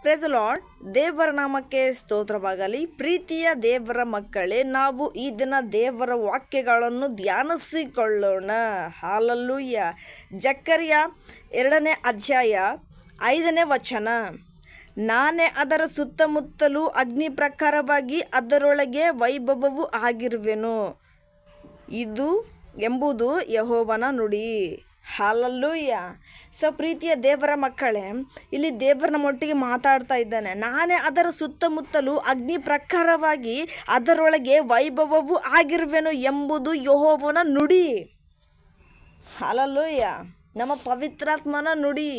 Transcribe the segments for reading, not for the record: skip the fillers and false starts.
Praise lord. ದೇವರ ನಾಮಕ್ಕೆ ಸ್ತೋತ್ರವಾಗಲಿ. ಪ್ರೀತಿಯ ದೇವರ ಮಕ್ಕಳೇ, ನಾವು ಈ ದಿನ ದೇವರ ವಾಕ್ಯಗಳನ್ನು ಧ್ಯಾನಿಸಿಕೊಳ್ಳೋಣ. ಹಾಲೆಲೂಯಾ. ಜಕರ್ಯ 2ನೇ ಅಧ್ಯಾಯ 5ನೇ ವಚನ. ನಾನೇ ಅದರ ಸುತ್ತಮುತ್ತಲೂ ಅಗ್ನಿ ಪ್ರಕಾರವಾಗಿ ಅದರೊಳಗೆ ವೈಭವವೂ ಆಗಿರುವೆನು. ಇದು ಎಂಬುದು ಯೆಹೋವನ ನುಡಿ. ಹಾಲೆಲೂಯಾ. ಪ್ರೀತಿಯ ದೇವರ ಮಕ್ಕಳೇ, ಇಲ್ಲಿ ದೇವರ ನಮ್ಮೊಟ್ಟಿಗೆ ಮಾತಾಡ್ತಾ ಇದ್ದಾನೆ. ನಾನೇ ಅದರ ಸುತ್ತಮುತ್ತಲೂ ಅಗ್ನಿ ಪ್ರಕಾರವಾಗಿ ಅದರೊಳಗೆ ವೈಭವವೂ ಆಗಿರುವೆನು ಎಂಬುದು ಯೆಹೋವನ ನುಡಿ. ಹಾಲೆಲೂಯಾ. ನಮ್ಮ ಪವಿತ್ರಾತ್ಮನ ನುಡಿ.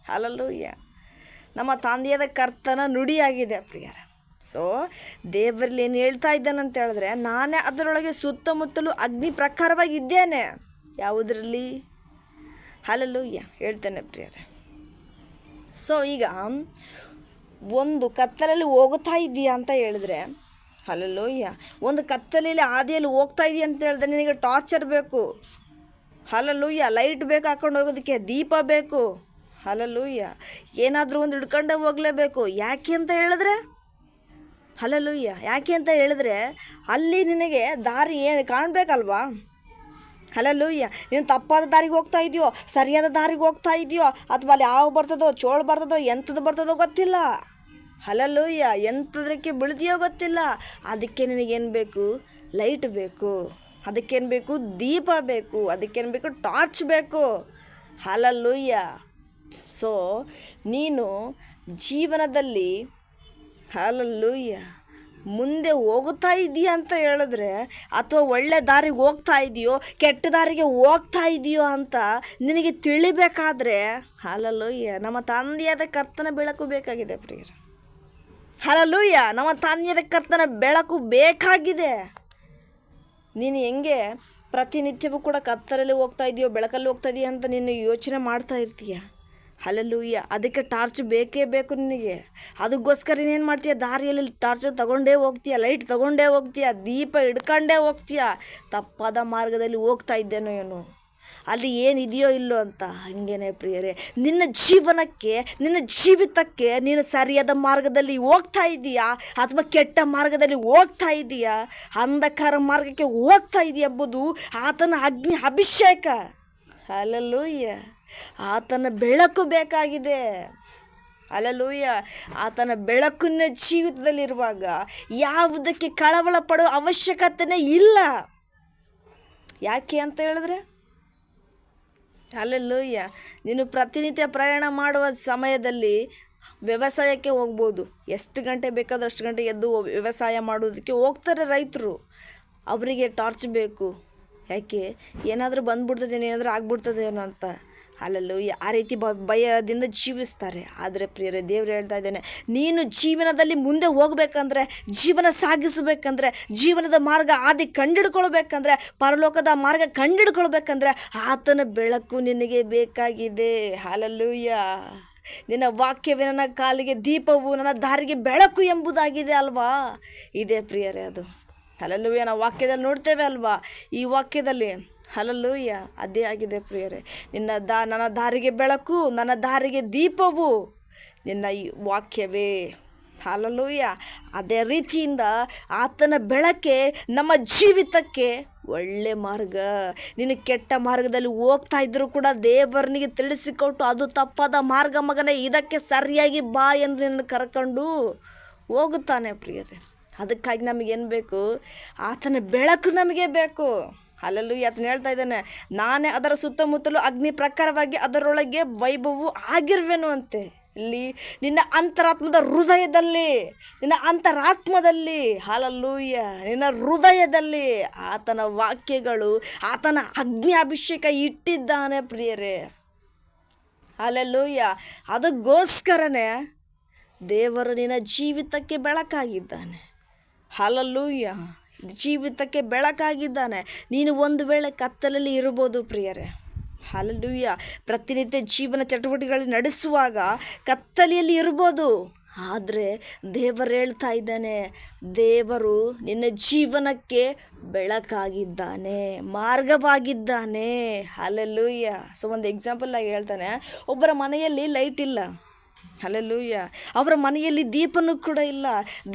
ಹಾಲೆಲೂಯಾ. ನಮ್ಮ ತಂದೆಯಾದ ಕರ್ತನ ನುಡಿಯಾಗಿದೆ ಪ್ರಿಯರೇ. ದೇವರಲ್ಲಿ ಏನು ಹೇಳ್ತಾ ಇದ್ದಾನಂತ ಹೇಳಿದ್ರೆ, ನಾನೇ ಅದರೊಳಗೆ ಸುತ್ತಮುತ್ತಲೂ ಅಗ್ನಿ ಪ್ರಕಾರವಾಗಿ ಇದ್ದೇನೆ. ಯಾವುದರಲ್ಲಿ? ಹಾಲೆಲೂಯಾ. ಹೇಳ್ತೇನೆ ಪ್ರಿಯರೇ. ಈಗ ಒಂದು ಕತ್ತಲಲ್ಲಿ ಹೋಗ್ತಾ ಇದೆಯಾ ಅಂತ ಹೇಳಿದ್ರೆ, ಹಾಲೆಲೂಯಾ, ಒಂದು ಕತ್ತಲಲ್ಲಿ ಹಾದಿಯಲ್ಲಿ ಹೋಗ್ತಾ ಇದೆಯಾ ಅಂತ ಹೇಳಿದ್ರೆ ನಿನಗೆ ಟಾರ್ಚರ್ ಬೇಕು. ಹಾಲೆಲೂಯಾ. ಲೈಟ್ ಬೇಕು, ಹಾಕೊಂಡು ಹೋಗೋದಕ್ಕೆ ದೀಪ ಬೇಕು. ಹಾಲೆಲೂಯಾ. ಏನಾದರೂ ಒಂದು ಹಿಡ್ಕೊಂಡೇ ಹೋಗಲೇಬೇಕು. ಯಾಕೆ ಅಂತ ಹೇಳಿದ್ರೆ, ಹಾಲೆಲೂಯಾ, ಯಾಕೆ ಅಂತ ಹೇಳಿದ್ರೆ ಅಲ್ಲಿ ನಿನಗೆ ದಾರಿ ಏನು ಕಾಣಬೇಕಲ್ವಾ? ಹಾಲೆಲೂಯಾ. ನೀನು ತಪ್ಪಾದ ದಾರಿಗೆ ಹೋಗ್ತಾ ಇದೆಯೋ, ಸರಿಯಾದ ದಾರಿಗೆ ಹೋಗ್ತಾ ಇದೆಯೋ, ಅಥವಾ ಅಲ್ಲಿ ಯಾವ ಬರ್ತದೋ, ಚೋಳು ಬರ್ತದೋ, ಎಂಥದ್ದು ಬರ್ತದೋ ಗೊತ್ತಿಲ್ಲ. ಹಾಲೆಲೂಯಾ. ಎಂಥದಕ್ಕೆ ಬೀಳ್ತೀಯೋ ಗೊತ್ತಿಲ್ಲ. ಅದಕ್ಕೆ ನಿನಗೇನು ಬೇಕು? ಲೈಟ್ ಬೇಕು. ಅದಕ್ಕೇನು ಬೇಕು? ದೀಪ ಬೇಕು. ಅದಕ್ಕೇನು ಬೇಕು? ಟಾರ್ಚ್ ಬೇಕು. ಹಾಲೆಲೂಯಾ. ನೀನು ಜೀವನದಲ್ಲಿ ಹಾಲೆಲೂಯಾ ಮುಂದೆ ಹೋಗ್ತಾ ಇದೆಯಾ ಅಂತ ಹೇಳಿದ್ರೆ, ಅಥವಾ ಒಳ್ಳೆ ದಾರಿಗೆ ಹೋಗ್ತಾ ಇದೆಯೋ, ಕೆಟ್ಟ ದಾರಿಗೆ ಹೋಗ್ತಾ ಇದೆಯೋ ಅಂತ ನಿನಗೆ ತಿಳಿಬೇಕಾದ್ರೆ, ಹಾಲೆಲೂಯಾ, ನಮ್ಮ ತಂದೆಯಾದ ಕರ್ತನ ಬೆಳಕು ಬೇಕಾಗಿದೆ ಪ್ರಿಯರೇ. ಹಾಲೆಲೂಯಾ. ನಮ್ಮ ತಂದೆಯಾದ ಕರ್ತನ ಬೆಳಕು ಬೇಕಾಗಿದೆ. ನೀನು ಹೆಂಗೆ ಪ್ರತಿನಿತ್ಯವೂ ಕೂಡ ಕತ್ತಲಲ್ಲಿ ಹೋಗ್ತಾ ಇದೆಯೋ, ಬೆಳಕಲ್ಲಿ ಹೋಗ್ತಾ ಇದೆಯಾ ಅಂತ ನೀನು ಯೋಚನೆ ಮಾಡ್ತಾ ಇರ್ತೀಯ. ಹಾಲೆಲೂಯಾ. ಅದಕ್ಕೆ ಟಾರ್ಚ್ ಬೇಕೇ ಬೇಕು ನಿನಗೆ. ಅದಕ್ಕೋಸ್ಕರ ನೀನೇನು ಮಾಡ್ತೀಯ? ದಾರಿಯಲ್ಲಿ ಟಾರ್ಚ್ ತಗೊಂಡೇ ಹೋಗ್ತೀಯ, ಲೈಟ್ ತಗೊಂಡೇ ಹೋಗ್ತೀಯ, ದೀಪ ಹಿಡ್ಕೊಂಡೇ ಹೋಗ್ತೀಯ. ತಪ್ಪಾದ ಮಾರ್ಗದಲ್ಲಿ ಹೋಗ್ತಾ ಇದ್ದೇನೋ ಏನೋ, ಅಲ್ಲಿ ಏನಿದೆಯೋ ಇಲ್ಲೋ ಅಂತ. ಹಾಗೇನೆ ಪ್ರಿಯರೇ, ನಿನ್ನ ಜೀವನಕ್ಕೆ, ನಿನ್ನ ಜೀವಿತಕ್ಕೆ ನೀನು ಸರಿಯಾದ ಮಾರ್ಗದಲ್ಲಿ ಹೋಗ್ತಾ ಇದೆಯಾ, ಅಥವಾ ಕೆಟ್ಟ ಮಾರ್ಗದಲ್ಲಿ ಹೋಗ್ತಾ ಇದೆಯಾ, ಅಂಧಕಾರ ಮಾರ್ಗಕ್ಕೆ ಹೋಗ್ತಾ ಇದೆಯಾ ಎಂಬುದು ಆತನ ಅಗ್ನಿ ಅಭಿಷೇಕ. ಹಾಲೆಲೂಯಾ. ಆತನ ಬೆಳಕು ಬೇಕಾಗಿದೆ. ಹಾಲೆಲೂಯಾ. ಆತನ ಬೆಳಕನ್ನ ಜೀವಿತದಲ್ಲಿರುವಾಗ ಯಾವುದಕ್ಕೆ ಕಳವಳ ಪಡೋ ಅವಶ್ಯಕತೆನೇ ಇಲ್ಲ. ಯಾಕೆ ಅಂತ ಹೇಳಿದ್ರೆ, ಹಾಲೆಲೂಯಾ, ನೀನು ಪ್ರತಿನಿತ್ಯ ಪ್ರಯಾಣ ಮಾಡುವ ಸಮಯದಲ್ಲಿ ವ್ಯವಸಾಯಕ್ಕೆ ಹೋಗ್ಬೋದು. ಎಷ್ಟು ಗಂಟೆ ಬೇಕಾದ್ರೆ ಅಷ್ಟು ಗಂಟೆ ಎದ್ದು ವ್ಯವಸಾಯ ಮಾಡೋದಕ್ಕೆ ಹೋಗ್ತಾರೆ ರೈತರು. ಅವರಿಗೆ ಟಾರ್ಚ್ ಬೇಕು. ಯಾಕೆ? ಏನಾದರೂ ಬಂದ್ಬಿಡ್ತದೇನೋ, ಏನಾದರೂ ಆಗ್ಬಿಡ್ತದೇನೋ ಅಂತ. ಹಾಲೆಲೂಯಾ. ಆ ರೀತಿ ಭಯದಿಂದ ಜೀವಿಸ್ತಾರೆ. ಆದರೆ ಪ್ರಿಯರೇ, ದೇವರು ಹೇಳ್ತಾ ಇದ್ದಾನೆ, ನೀನು ಜೀವನದಲ್ಲಿ ಮುಂದೆ ಹೋಗ್ಬೇಕಂದ್ರೆ, ಜೀವನ ಸಾಗಿಸಬೇಕಂದ್ರೆ, ಜೀವನದ ಮಾರ್ಗ ಆದಿ ಕಂಡಿಡ್ಕೊಳ್ಬೇಕಂದ್ರೆ, ಪರಲೋಕದ ಮಾರ್ಗ ಕಂಡಿಡ್ಕೊಳ್ಬೇಕಂದ್ರೆ ಆತನ ಬೆಳಕು ನಿನಗೆ ಬೇಕಾಗಿದೆ. ಹಾಲೆಲೂಯಾ. ನಿನ್ನ ವಾಕ್ಯವೇ ನನ್ನ ಕಾಲಿಗೆ ದೀಪವು, ನನ್ನ ದಾರಿಗೆ ಬೆಳಕು ಎಂಬುದಾಗಿದೆ ಅಲ್ವಾ? ಇದೆ ಪ್ರಿಯರೇ ಅದು. ಹಾಲೆಲೂಯಾ. ನಾವು ವಾಕ್ಯದಲ್ಲಿ ನೋಡ್ತೇವೆ ಅಲ್ವಾ? ಈ ವಾಕ್ಯದಲ್ಲಿ ಹಾಲೆಲೂಯಾ ಅದೇ ಆಗಿದೆ ಪ್ರಿಯರೇ. ನನ್ನ ದಾರಿಗೆ ಬೆಳಕು, ನನ್ನ ದಾರಿಗೆ ದೀಪವು ನಿನ್ನ ಈ ವಾಕ್ಯವೇ. ಹಾಲೆಲೂಯಾ. ಅದೇ ರೀತಿಯಿಂದ ಆತನ ಬೆಳಕೆ ನಮ್ಮ ಜೀವಿತಕ್ಕೆ ಒಳ್ಳೆ ಮಾರ್ಗ. ನೀನು ಕೆಟ್ಟ ಮಾರ್ಗದಲ್ಲಿ ಹೋಗ್ತಾ ಇದ್ದರೂ ಕೂಡ ದೇವರನಿಗೆ ತಿಳಿಸಿಕೊಟ್ಟು, ಅದು ತಪ್ಪಾದ ಮಾರ್ಗ ಮಗನೇ, ಇದಕ್ಕೆ ಸರಿಯಾಗಿ ಬಾ ಎಂದು ನಿನ್ನ ಕರ್ಕೊಂಡು ಹೋಗುತ್ತಾನೆ ಪ್ರಿಯರೇ. ಅದಕ್ಕಾಗಿ ನಮಗೇನು ಬೇಕು? ಆತನ ಬೆಳಕು ನಮಗೆ ಬೇಕು. ಹಾಲೆಲೂಯಾ. ಆತನ ಹೇಳ್ತಾ ಇದ್ದಾನೆ, ನಾನೇ ಅದರ ಸುತ್ತಮುತ್ತಲೂ ಅಗ್ನಿ ಪ್ರಕಾರವಾಗಿ ಅದರೊಳಗೆ ವೈಭವವು ಆಗಿರುವೆನು ಅಂತೆ. ಇಲ್ಲಿ ನಿನ್ನ ಅಂತರಾತ್ಮದ ಹೃದಯದಲ್ಲಿ, ನಿನ್ನ ಅಂತರಾತ್ಮದಲ್ಲಿ, ಹಾಲೆಲೂಯಾ, ನಿನ್ನ ಹೃದಯದಲ್ಲಿ ಆತನ ವಾಕ್ಯಗಳು, ಆತನ ಅಗ್ನಿ ಅಭಿಷೇಕ ಇಟ್ಟಿದ್ದಾನೆ ಪ್ರಿಯರೇ. ಹಾಲೆಲೂಯಾ. ಅದಕ್ಕೋಸ್ಕರನೇ ದೇವರು ನಿನ್ನ ಜೀವಿತಕ್ಕೆ ಬೆಳಕಾಗಿದ್ದಾನೆ. ಹಾಲೆಲೂಯಾ. ಜೀವಿತಕ್ಕೆ ಬೆಳಕಾಗಿದ್ದಾನೆ. ನೀನು ಒಂದು ವೇಳೆ ಕತ್ತಲಲ್ಲಿ ಇರ್ಬೋದು ಪ್ರಿಯರೇ. ಹಾಲೆಲೂಯಾ. ಪ್ರತಿನಿತ್ಯ ಜೀವನ ಚಟುವಟಿಕೆಗಳಲ್ಲಿ ನಡೆಸುವಾಗ ಕತ್ತಲೆಯಲ್ಲಿ ಇರ್ಬೋದು. ಆದರೆ ದೇವರು ಹೇಳ್ತಾ ಇದ್ದಾನೆ, ದೇವರು ನಿನ್ನ ಜೀವನಕ್ಕೆ ಬೆಳಕಾಗಿದ್ದಾನೆ, ಮಾರ್ಗವಾಗಿದ್ದಾನೆ. ಹಲ್ಲೆಲೂಯಾ. ಒಂದು ಎಕ್ಸಾಂಪಲ್ ಆಗಿ ಹೇಳ್ತಾನೆ, ಒಬ್ಬರ ಮನೆಯಲ್ಲಿ ಲೈಟ್ ಇಲ್ಲ. ಹಲ್ಲೆಲೂಯ. ಅವರ ಮನೆಯಲ್ಲಿ ದೀಪನೂ ಕೂಡ ಇಲ್ಲ.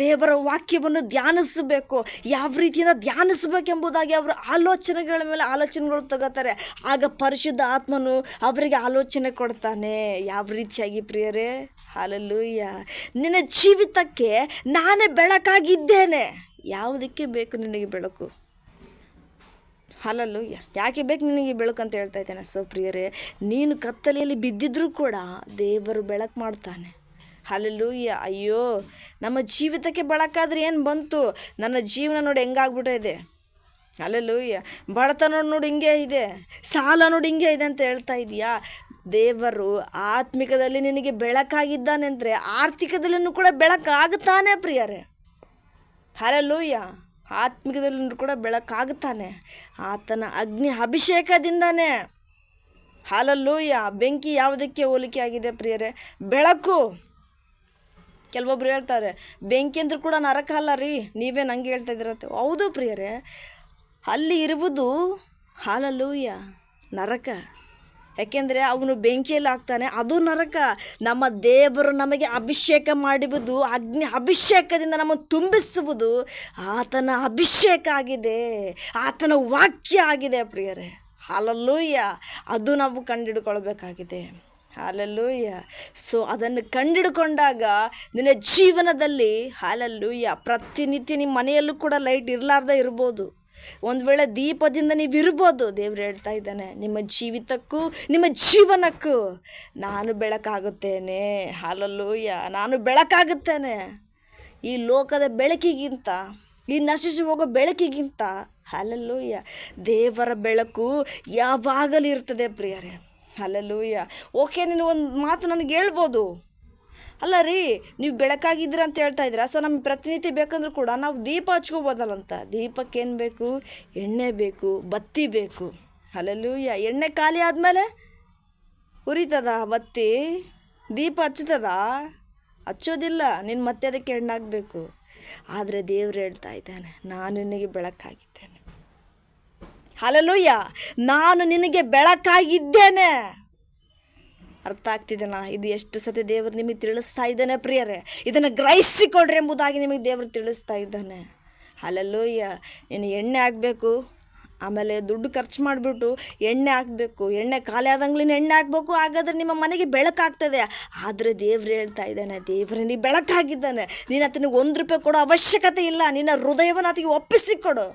ದೇವರ ವಾಕ್ಯವನ್ನು ಧ್ಯಾನಿಸಬೇಕು. ಯಾವ ರೀತಿಯಿಂದ ಧ್ಯಾನಿಸಬೇಕೆಂಬುದಾಗಿ ಅವರ ಆಲೋಚನೆಗಳ ಮೇಲೆ ಆಲೋಚನೆಗಳು ತಗೋತಾರೆ. ಆಗ ಪರಿಶುದ್ಧ ಆತ್ಮನು ಅವರಿಗೆ ಆಲೋಚನೆ ಕೊಡ್ತಾನೆ. ಯಾವ ರೀತಿಯಾಗಿ ಪ್ರಿಯರೇ? ಹಲ್ಲೆಲೂಯ. ನಿನ್ನ ಜೀವಿತಕ್ಕೆ ನಾನೇ ಬೆಳಕಾಗಿದ್ದೇನೆ. ಯಾವುದಕ್ಕೆ ಬೇಕು ನಿನಗೆ ಬೆಳಕು? ಹಲ್ಲೆಲೂಯ. ಯಾಕೆ ಬೇಕು ನಿನಗೆ ಬೆಳಕು ಅಂತ ಹೇಳ್ತಾ ಇದ್ದೇನೆ. ಸೊ ಪ್ರಿಯರೇ, ನೀನು ಕತ್ತಲೆಯಲ್ಲಿ ಬಿದ್ದಿದ್ರೂ ಕೂಡ ದೇವರು ಬೆಳಕು ಮಾಡ್ತಾನೆ. ಹಲ್ಲೆಲೂಯ. ಅಯ್ಯೋ, ನಮ್ಮ ಜೀವಿತಕ್ಕೆ ಬೆಳಕಾದ್ರೆ ಏನು ಬಂತು? ನನ್ನ ಜೀವನ ನೋಡಿ ಹೆಂಗಾಗ್ಬಿಟ್ಟಿದೆ. ಹಲ್ಲೆಲೂಯ. ಬಡತನ ನೋಡಿ ಹಿಂಗೆ ಇದೆ, ಸಾಲ ನೋಡಿ ಹಿಂಗೆ ಇದೆ ಅಂತ ಹೇಳ್ತಾ ಇದೆಯಾ? ದೇವರು ಆತ್ಮಿಕದಲ್ಲಿ ನಿನಗೆ ಬೆಳಕಾಗಿದ್ದಾನೆ ಅಂದರೆ ಆರ್ಥಿಕದಲ್ಲಿನೂ ಕೂಡ ಬೆಳಕಾಗುತ್ತಾನೆ ಪ್ರಿಯರೇ. ಹಲ್ಲೆಲೂಯ. ಆತ್ಮಿಕದಲ್ಲೂ ಕೂಡ ಬೆಳಕಾಗುತ್ತಾನೆ. ಆತನ ಅಗ್ನಿ ಅಭಿಷೇಕದಿಂದಾನೆ. ಹಲ್ಲೆಲೂಯ. ಬೆಂಕಿ ಯಾವುದಕ್ಕೆ ಹೋಲಿಕೆ ಆಗಿದೆ ಪ್ರಿಯರೇ? ಬೆಳಕು. ಕೆಲವೊಬ್ರು ಹೇಳ್ತಾರೆ ಬೆಂಕಿ ಅಂದ್ರೂ ಕೂಡ ನರಕ ಅಲ್ಲ ರೀ, ನೀವೇ ನಂಗೆ ಹೇಳ್ತಾ ಇದ್ದೀರತ್ತೆ. ಹೌದು ಪ್ರಿಯರೇ, ಅಲ್ಲಿ ಇರುವುದು ಹಲ್ಲೆಲೂಯ ನರಕ. ಯಾಕೆಂದರೆ ಅವನು ಬೆಂಕಿಯಲ್ಲಿ ಹಾಕ್ತಾನೆ, ಅದು ನರಕ. ನಮ್ಮ ದೇವರು ನಮಗೆ ಅಭಿಷೇಕ ಮಾಡುವುದು, ಅಗ್ನಿ ಅಭಿಷೇಕದಿಂದ ನಮ್ಮನ್ನು ತುಂಬಿಸುವುದು ಆತನ ಅಭಿಷೇಕ ಆಗಿದೆ, ಆತನ ವಾಕ್ಯ ಆಗಿದೆ ಪ್ರಿಯರೇ. ಹಲ್ಲೆಲೂಯ. ಅದು ನಾವು ಕಂಡಿಡ್ಕೊಳ್ಬೇಕಾಗಿದೆ. ಹಲ್ಲೆಲೂಯ. ಸೊ ಅದನ್ನು ಕಂಡಿಡ್ಕೊಂಡಾಗ ನಿನ್ನ ಜೀವನದಲ್ಲಿ ಹಲ್ಲೆಲೂಯ ಪ್ರತಿನಿತ್ಯ ನಿಮ್ಮ ಮನೆಯಲ್ಲೂ ಕೂಡ ಲೈಟ್ ಇರಲಾರ್ದೆ ಇರ್ಬೋದು. ಒಂದು ವೇಳೆ ದೀಪದಿಂದ ನೀವು ಇರ್ಬೋದು. ದೇವ್ರು ಹೇಳ್ತಾ ಇದ್ದಾನೆ, ನಿಮ್ಮ ಜೀವಿತಕ್ಕೂ ನಿಮ್ಮ ಜೀವನಕ್ಕೂ ನಾನು ಬೆಳಕಾಗುತ್ತೇನೆ. ಹಲ್ಲೆಲೂಯ. ನಾನು ಬೆಳಕಾಗುತ್ತೇನೆ. ಈ ಲೋಕದ ಬೆಳಕಿಗಿಂತ, ಈ ನಶಿಸಿ ಹೋಗೋ ಬೆಳಕಿಗಿಂತ ಹಲ್ಲೆಲೂಯ ದೇವರ ಬೆಳಕು ಯಾವಾಗಲೂ ಇರ್ತದೆ ಪ್ರಿಯರೇ. ಹಲ್ಲೆಲೂಯ. ಓಕೆ, ನೀನು ಒಂದು ಮಾತು ನನಗೆ ಹೇಳ್ಬೋದು, ಅಲ್ಲ ರೀ ನೀವು ಬೆಳಕಾಗಿದ್ದೀರ ಅಂತ ಹೇಳ್ತಾ ಇದ್ದೀರಾ, ಸೊ ನಮಗೆ ಪ್ರತಿನಿತ್ಯ ಬೇಕಂದ್ರೂ ಕೂಡ ನಾವು ದೀಪ ಹಚ್ಕೋಬೋದಲ್ಲಂತ. ದೀಪಕ್ಕೆ ಏನು ಬೇಕು? ಎಣ್ಣೆ ಬೇಕು, ಬತ್ತಿ ಬೇಕು. ಹಲ್ಲೆಲೂಯ. ಎಣ್ಣೆ ಖಾಲಿ ಆದಮೇಲೆ ಉರಿತದ ಬತ್ತಿ? ದೀಪ ಹಚ್ಚುತ್ತದ? ಹಚ್ಚೋದಿಲ್ಲ. ನೀನು ಮತ್ತೆ ಅದಕ್ಕೆ ಎಣ್ಣೆ ಹಾಕಬೇಕು. ಆದರೆ ದೇವ್ರು ಹೇಳ್ತಾ ಇದ್ದಾನೆ, ನಾನು ನಿನಗೆ ಬೆಳಕಾಗಿದ್ದೇನೆ. ಹಲ್ಲೆಲೂಯ. ನಾನು ನಿನಗೆ ಬೆಳಕಾಗಿದ್ದೇನೆ. ಅರ್ಥ ಆಗ್ತಿದೆನಾ? ಇದು ಎಷ್ಟು ಸತಿ ದೇವರು ನಿಮಗೆ ತಿಳಿಸ್ತಾ ಇದ್ದಾನೆ ಪ್ರಿಯರೇ. ಇದನ್ನು ಗ್ರಹಿಸಿಕೊಳ್ರಿ ಎಂಬುದಾಗಿ ನಿಮಗೆ ದೇವರು ತಿಳಿಸ್ತಾ ಇದ್ದಾನೆ. ಹಲ್ಲೆಲೂಯ. ನೀನು ಎಣ್ಣೆ ಹಾಕಬೇಕು, ಆಮೇಲೆ ದುಡ್ಡು ಖರ್ಚು ಮಾಡಿಬಿಟ್ಟು ಎಣ್ಣೆ ಹಾಕಬೇಕು. ಎಣ್ಣೆ ಖಾಲಿ ಆದಂಗ್ಲಿನ ಎಣ್ಣೆ ಹಾಕಬೇಕು. ಹಾಗಾದರೆ ನಿಮ್ಮ ಮನೆಗೆ ಬೆಳಕಾಗ್ತದೆ. ಆದರೆ ದೇವ್ರು ಹೇಳ್ತಾ ಇದ್ದಾನೆ, ದೇವರು ನೀ ಬೆಳಕಾಗಿದ್ದಾನೆ. ನೀನು ಆತನಿಗೆ ₹1 ಕೊಡೋ ಅವಶ್ಯಕತೆ ಇಲ್ಲ. ನಿನ್ನ ಹೃದಯವನ್ನು ಆತನಿಗೆ ಒಪ್ಪಿಸಿಕೊಡು.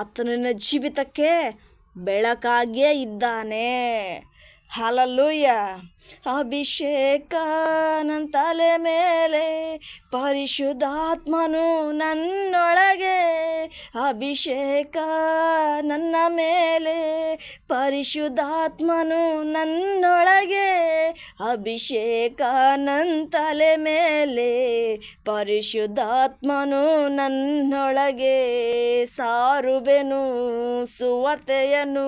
ಆತನು ನಿನ್ನ ಜೀವಿತಕ್ಕೆ ಬೆಳಕಾಗಿಯೇ ಇದ್ದಾನೆ. ಹಲ್ಲೆಲೂಯ. ಅಭಿಷೇಕ ನನ್ನ ತಲೆ ಮೇಲೆ, ಪರಿಶುದ್ಧಾತ್ಮನು ನನ್ನೊಳಗೆ. ಅಭಿಷೇಕ ನನ್ನ ಮೇಲೆ, ಪರಿಶುದ್ಧಾತ್ಮನು ನನ್ನೊಳಗೆ. ಅಭಿಷೇಕ ನನ್ನ ತಲೆ ಮೇಲೆ, ಪರಿಶುದ್ಧಾತ್ಮನು ನನ್ನೊಳಗೆ. ಸಾರುವೆನು ಸುವಾರ್ತೆಯನ್ನು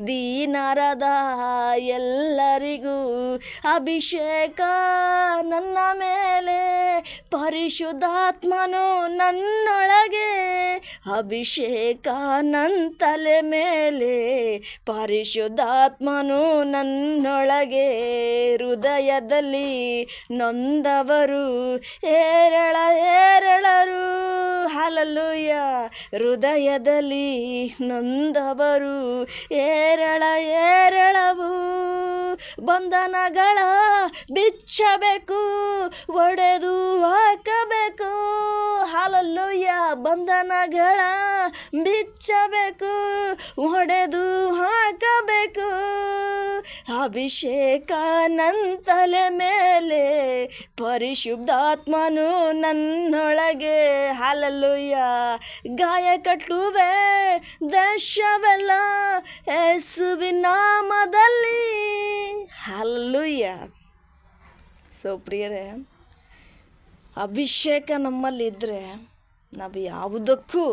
ದೀನರಾದ ಎಲ್ಲರಿಗೂ. ಅಭಿಷೇಕ ನನ್ನ ಮೇಲೆ, ಪರಿಶುದ್ಧಾತ್ಮನು ನನ್ನೊಳಗೆ. ಅಭಿಷೇಕ ನನ್ನ ತಲೆ ಮೇಲೆ, ಪರಿಶುದ್ಧಾತ್ಮನು ನನ್ನೊಳಗೆ. ಹೃದಯದಲ್ಲಿ ನೊಂದವರು ಹೇರಳರು. ಹಲ್ಲೆಲೂಯ. ಹೃದಯದಲ್ಲಿ ನೊಂದವರು ಹೇರಳವು. ಬಂಧನಗಳ ಬಿಚ್ಚಬೇಕು, ಒಡೆದು ಹಾಕಬೇಕು. ಹಲ್ಲೆಲೂಯ. ಬಂಧನಗಳ ಬಿಚ್ಚಬೇಕು, ಒಡೆದು ಹಾಕಬೇಕು. ಅಭಿಷೇಕ ನನ್ನ ತಲೆ ಮೇಲೆ, ಪರಿಶುದ್ಧಾತ್ಮನು ನನ್ನೊಳಗೆ. ಹಲ್ಲೆಲೂಯ. ಗಾಯ ಕಟ್ಟುವೆ ದೇಶವೆಲ್ಲ ಯೇಸುವಿನ ನಾಮದಲ್ಲಿ. ಹಲ್ಲೆಲೂಯ. ಸೊ ಪ್ರಿಯರೇ, ಅಭಿಷೇಕ ನಮ್ಮಲ್ಲಿದ್ದರೆ ನಾವು ಯಾವುದಕ್ಕೂ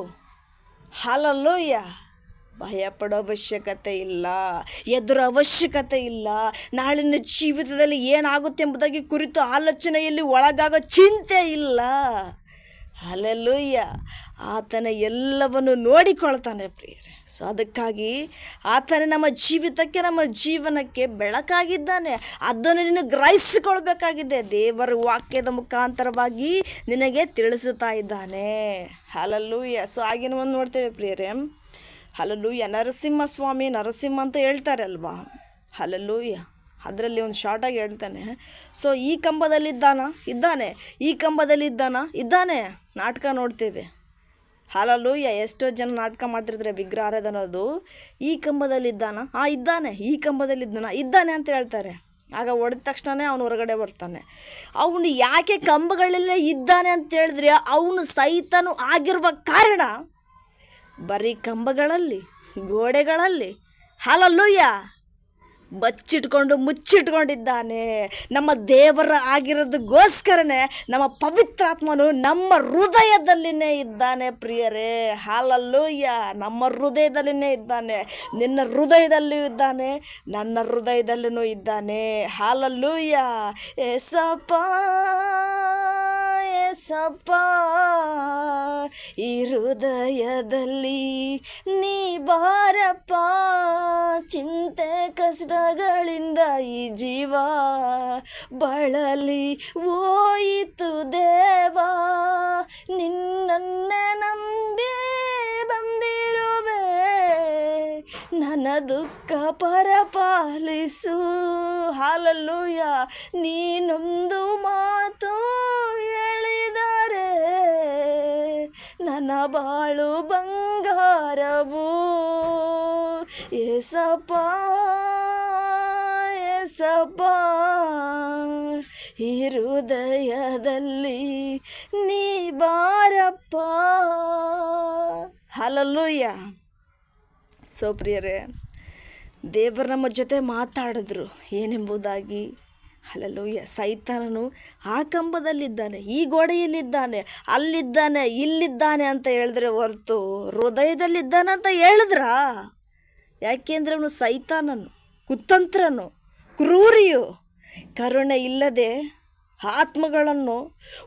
ಹಲ್ಲೆಲೂಯ ಭಯಪಡೋ ಅವಶ್ಯಕತೆ ಇಲ್ಲ, ಎದುರ ಅವಶ್ಯಕತೆ ಇಲ್ಲ. ನಾಳಿನ ಜೀವಿತದಲ್ಲಿ ಏನಾಗುತ್ತೆ ಎಂಬುದಾಗಿ ಕುರಿತು ಆಲೋಚನೆಯಲ್ಲಿ ಒಳಗಾಗೋ ಚಿಂತೆ ಇಲ್ಲ. ಹಲ್ಲೆಲೂಯ್ಯ. ಆತನ ಎಲ್ಲವನ್ನು ನೋಡಿಕೊಳ್ತಾನೆ ಪ್ರಿಯರೇ. ಸೊ ಅದಕ್ಕಾಗಿ ಆತನೇ ನಮ್ಮ ಜೀವಿತಕ್ಕೆ, ನಮ್ಮ ಜೀವನಕ್ಕೆ ಬೆಳಕಾಗಿದ್ದಾನೆ. ಅದನ್ನು ನೀನು ಗ್ರಹಿಸಿಕೊಳ್ಬೇಕಾಗಿದೆ. ದೇವರ ವಾಕ್ಯದ ಮುಖಾಂತರವಾಗಿ ನಿನಗೆ ತಿಳಿಸುತ್ತಾ ಇದ್ದಾನೆ. ಹಲ್ಲೆಲೂಯ್ಯ. ಸೊ ಆಗಿನ ಒಂದು ನೋಡ್ತೇವೆ ಪ್ರಿಯರೇ. ಹಲ್ಲೆಲೂಯ್ಯ. ನರಸಿಂಹ ಅಂತ ಹೇಳ್ತಾರೆ ಅಲ್ವಾ. ಹಲ್ಲೆಲೂಯ್ಯ. ಅದರಲ್ಲಿ ಒಂದು ಶಾರ್ಟಾಗಿ ಹೇಳ್ತಾನೆ. ಸೊ ಈ ಕಂಬದಲ್ಲಿ ಇದ್ದಾನೆ, ಈ ಕಂಬದಲ್ಲಿ ಇದ್ದಾನೆ. ನಾಟಕ ನೋಡ್ತೇವೆ. ಹಲ್ಲೆಲೂಯ್ಯ. ಎಷ್ಟೋ ಜನ ನಾಟಕ ಮಾಡ್ತಿರ್ತಾರೆ ವಿಗ್ರಹ ಆರಾಧನದು. ಈ ಕಂಬದಲ್ಲಿ ಇದ್ದಾನೆ, ಈ ಕಂಬದಲ್ಲಿ ಇದ್ದಾನೆ ಅಂತ ಹೇಳ್ತಾರೆ. ಆಗ ಹೊಡೆದ ತಕ್ಷಣ ಅವನು ಹೊರಗಡೆ ಬರ್ತಾನೆ. ಅವನು ಯಾಕೆ ಕಂಬಗಳಲ್ಲೇ ಇದ್ದಾನೆ ಅಂತ ಹೇಳಿದ್ರೆ, ಅವನು ಸೈತನು ಆಗಿರುವ ಕಾರಣ ಬರೀ ಕಂಬಗಳಲ್ಲಿ, ಗೋಡೆಗಳಲ್ಲಿ ಹಲ್ಲೆಲೂಯ್ಯ ಮುಚ್ಚಿಟ್ಕೊಂಡಿದ್ದಾನೆ. ನಮ್ಮ ದೇವರ ಆಗಿರೋದಕ್ಕೋಸ್ಕರನೇ ನಮ್ಮ ಪವಿತ್ರಾತ್ಮನು ನಮ್ಮ ಹೃದಯದಲ್ಲಿನೇ ಇದ್ದಾನೆ ಪ್ರಿಯರೇ. ಹಲ್ಲೆಲೂಯ್ಯ. ನಮ್ಮ ಹೃದಯದಲ್ಲಿನೇ ಇದ್ದಾನೆ. ನಿನ್ನ ಹೃದಯದಲ್ಲೂ ಇದ್ದಾನೆ, ನನ್ನ ಹೃದಯದಲ್ಲೂ ಇದ್ದಾನೆ. ಹಲ್ಲೆಲೂಯ್ಯ. ಏಸಪ್ಪ ಈ ಹೃದಯದಲ್ಲಿ ನೀ ಬಾರಪ್ಪ, ಚಿಂತೆ ಕಷ್ಟಗಳಿಂದ ಈ ಜೀವ ಬಳಲಿ ಹೋಯಿತು ದೇವಾ, ನಿನ್ನನ್ನೇ ನಂಬಿ ಬಂದಿರುವೆ, ನನ್ನ ದುಃಖ ಪರಪಾಲಿಸು. ಹಲ್ಲೆಲೂಯ್ಯ. ನೀನೊಂದು ಮಾತು ಹೇಳಿದರೆ ನನ್ನ ಬಾಳು ಬಂಗಾರವು. ಏಸಪ್ಪ ಈ ಹೃದಯದಲ್ಲಿ ನೀ ಬಾರಪ್ಪ. ಹಲ್ಲೆಲೂಯ್ಯ. ಸೊ ಪ್ರಿಯರೇ, ದೇವರು ನಮ್ಮ ಜೊತೆ ಮಾತಾಡಿದ್ರು ಏನೆಂಬುದಾಗಿ. ಹಲ್ಲೆಲೂಯ್ಯ. ಸೈತಾನನು ಆ ಕಂಬದಲ್ಲಿದ್ದಾನೆ, ಈ ಗೋಡೆಯಲ್ಲಿದ್ದಾನೆ, ಅಲ್ಲಿದ್ದಾನೆ, ಇಲ್ಲಿದ್ದಾನೆ ಅಂತ ಹೇಳಿದ್ರೆ ಹೊರತು ಹೃದಯದಲ್ಲಿದ್ದಾನೆ ಅಂತ ಹೇಳಿದ್ರಾ? ಯಾಕೆಂದರೆ ಅವನು ಸೈತಾನನು, ಕುತಂತ್ರನು, ಕ್ರೂರಿಯು, ಕರುಣೆ ಇಲ್ಲದೆ ಆತ್ಮಗಳನ್ನು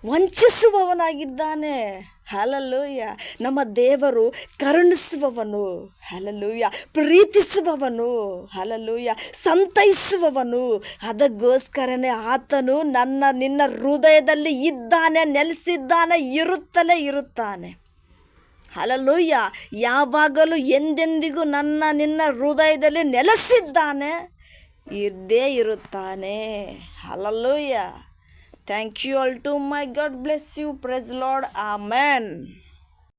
ವಂಚಿಸುವವನಾಗಿದ್ದಾನೆ. ಹಲ್ಲೆಲೂಯ್ಯ. ನಮ್ಮ ದೇವರು ಕರುಣಿಸುವವನು. ಹಲ್ಲೆಲೂಯ್ಯ. ಪ್ರೀತಿಸುವವನು. ಹಲ್ಲೆಲೂಯ್ಯ. ಸಂತೈಸುವವನು. ಅದಕ್ಕೋಸ್ಕರನೇ ಆತನು ನಿನ್ನ ಹೃದಯದಲ್ಲಿ ಇದ್ದಾನೆ, ನೆಲೆಸಿದ್ದಾನೆ, ಇರುತ್ತಲೇ ಇರುತ್ತಾನೆ. ಹಲ್ಲೆಲೂಯ್ಯ. ಯಾವಾಗಲೂ ಎಂದೆಂದಿಗೂ ನಿನ್ನ ಹೃದಯದಲ್ಲಿ ನೆಲೆಸಿದ್ದಾನೆ, ಇದ್ದೇ ಇರುತ್ತಾನೆ. ಹಲ್ಲೆಲೂಯ್ಯ. Thank you all to my God bless you. Praise Lord. Amen.